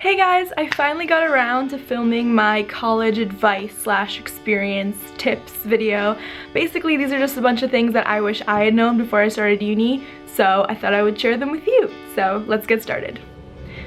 Hey guys, I finally got around to filming my college advice slash experience tips video. Basically, these are just a bunch of things that I wish I had known before I started uni, so I thought I would share them with you. So let's get started.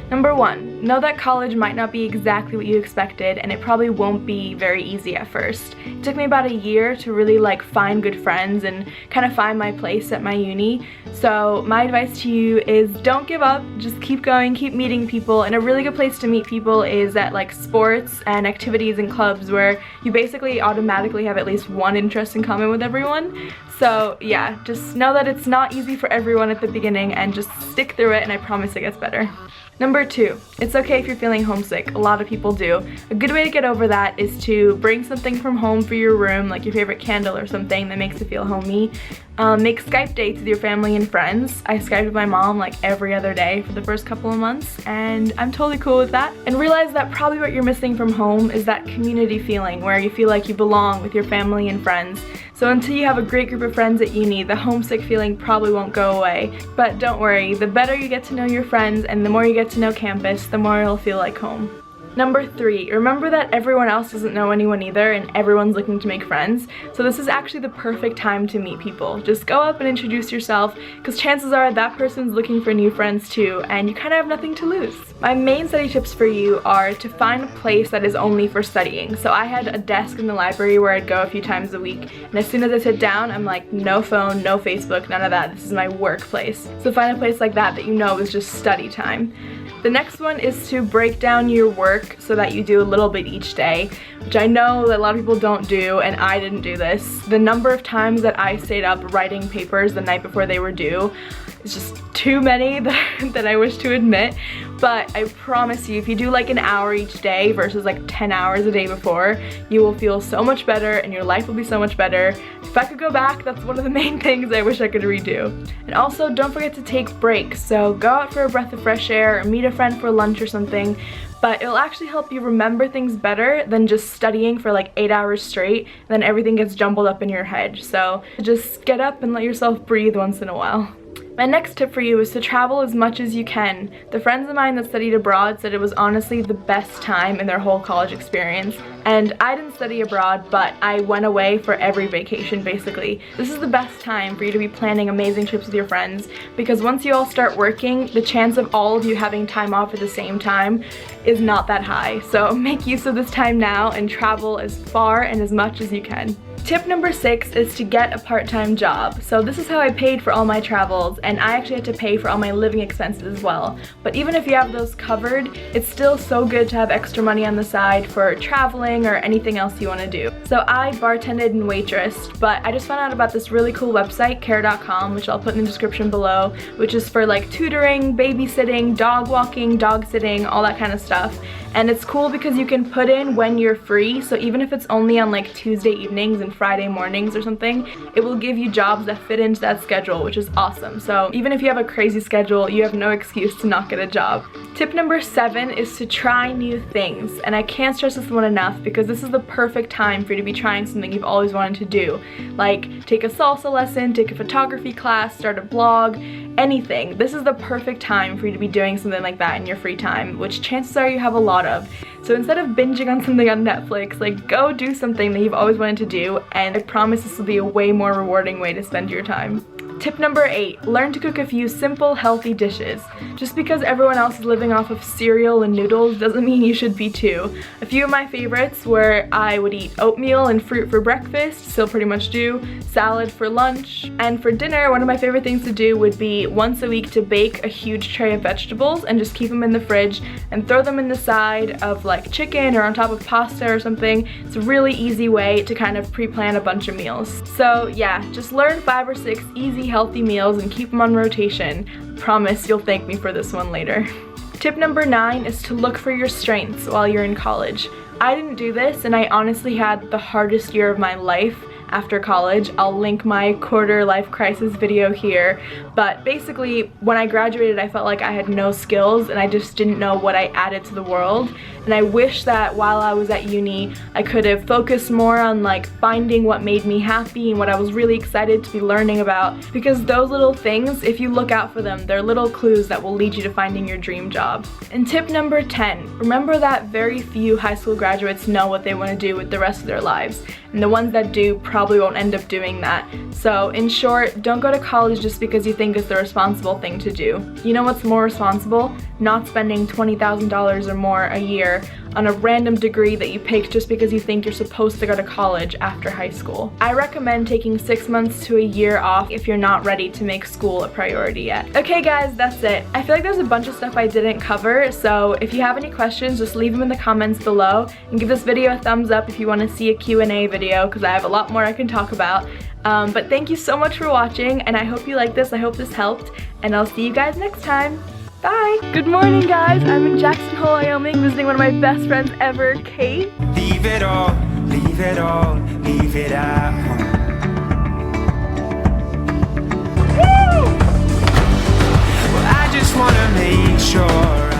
Number 1, know that college might not be exactly what you expected, and it probably won't be very easy at first. It took me about a year to really find good friends and kind of find my place at my uni. So my advice to you is don't give up, just keep going, keep meeting people. And a really good place to meet people is at sports and activities and clubs where you basically automatically have at least one interest in common with everyone. So yeah, just know that it's not easy for everyone at the beginning and just stick through it, and I promise it gets better. Number 2, it's okay if you're feeling homesick. A lot of people do. A good way to get over that is to bring something from home for your room, like your favorite candle or something that makes you feel homey. Make Skype dates with your family and friends. I Skyped with my mom every other day for the first couple of months, and I'm totally cool with that. And realize that probably what you're missing from home is that community feeling where you feel like you belong with your family and friends. So until you have a great group of friends at uni, the homesick feeling probably won't go away. But don't worry, the better you get to know your friends and the more you get to know campus, the more it'll feel like home. Number 3, remember that everyone else doesn't know anyone either and everyone's looking to make friends. So this is actually the perfect time to meet people. Just go up and introduce yourself, because chances are that person's looking for new friends too, and you kind of have nothing to lose. My main study tips for you are to find a place that is only for studying. So I had a desk in the library where I'd go a few times a week, and as soon as I sit down, I'm like, no phone, no Facebook, none of that. This is my workplace. So find a place like that you know is just study time. The next one is to break down your work so that you do a little bit each day, which I know that a lot of people don't do, and I didn't do this. The number of times that I stayed up writing papers the night before they were due is just too many that I wish to admit. But I promise you, if you do an hour each day versus 10 hours a day before, you will feel so much better and your life will be so much better. If I could go back, that's one of the main things I wish I could redo. And also, don't forget to take breaks. So go out for a breath of fresh air or meet a friend for lunch or something. But it'll actually help you remember things better than just studying for 8 hours straight, and then everything gets jumbled up in your head. So just get up and let yourself breathe once in a while. My next tip for you is to travel as much as you can. The friends of mine that studied abroad said it was honestly the best time in their whole college experience. And I didn't study abroad, but I went away for every vacation basically. This is the best time for you to be planning amazing trips with your friends, because once you all start working, the chance of all of you having time off at the same time is not that high. So make use of this time now and travel as far and as much as you can. Tip number 6 is to get a part-time job. So this is how I paid for all my travels, and I actually had to pay for all my living expenses as well. But even if you have those covered, it's still so good to have extra money on the side for traveling or anything else you want to do. So I bartended and waitressed, but I just found out about this really cool website, care.com, which I'll put in the description below, which is for tutoring, babysitting, dog walking, dog sitting, all that kind of stuff. And it's cool because you can put in when you're free, so even if it's only on Tuesday evenings and Friday mornings or something, it will give you jobs that fit into that schedule, which is awesome. So even if you have a crazy schedule, you have no excuse to not get a job. Tip number 7 is to try new things, and I can't stress this one enough because this is the perfect time for you to be trying something you've always wanted to do. Take a salsa lesson, take a photography class, start a blog, anything. This is the perfect time for you to be doing something like that in your free time, which chances are you have a lot of. So instead of binging on something on Netflix, go do something that you've always wanted to do, and I promise this will be a way more rewarding way to spend your time. Tip number 8, learn to cook a few simple, healthy dishes. Just because everyone else is living off of cereal and noodles doesn't mean you should be too. A few of my favorites were I would eat oatmeal and fruit for breakfast, still pretty much do, salad for lunch, and for dinner, one of my favorite things to do would be once a week to bake a huge tray of vegetables and just keep them in the fridge and throw them in the side of chicken or on top of pasta or something. It's a really easy way to kind of pre-plan a bunch of meals. So yeah, just learn 5 or 6 easy, healthy meals and keep them on rotation. Promise you'll thank me for this one later. Tip number 9 is to look for your strengths while you're in college. I didn't do this, and I honestly had the hardest year of my life after college. I'll link my quarter life crisis video here, but basically when I graduated I felt like I had no skills and I just didn't know what I added to the world, and I wish that while I was at uni I could have focused more on like finding what made me happy and what I was really excited to be learning about, because those little things, if you look out for them, they're little clues that will lead you to finding your dream job. And tip number 10, remember that very few high school graduates know what they want to do with the rest of their lives, and the ones that do probably won't end up doing that. So in short, don't go to college just because you think it's the responsible thing to do. You know what's more responsible? Not spending $20,000 or more a year on a random degree that you picked just because you think you're supposed to go to college after high school. I recommend taking 6 months to a year off if you're not ready to make school a priority yet. Okay guys, that's it. I feel like there's a bunch of stuff I didn't cover, so if you have any questions, just leave them in the comments below, and give this video a thumbs up if you want to see a Q&A video, because I have a lot more I can talk about. But thank you so much for watching, and I hope you liked this. I hope this helped, and I'll see you guys next time. Bye! Good morning guys, I'm in Jackson Hole, Wyoming, visiting one of my best friends ever, Kate. Leave it all, leave it all, leave it at home. Woo! Well, I just wanna make sure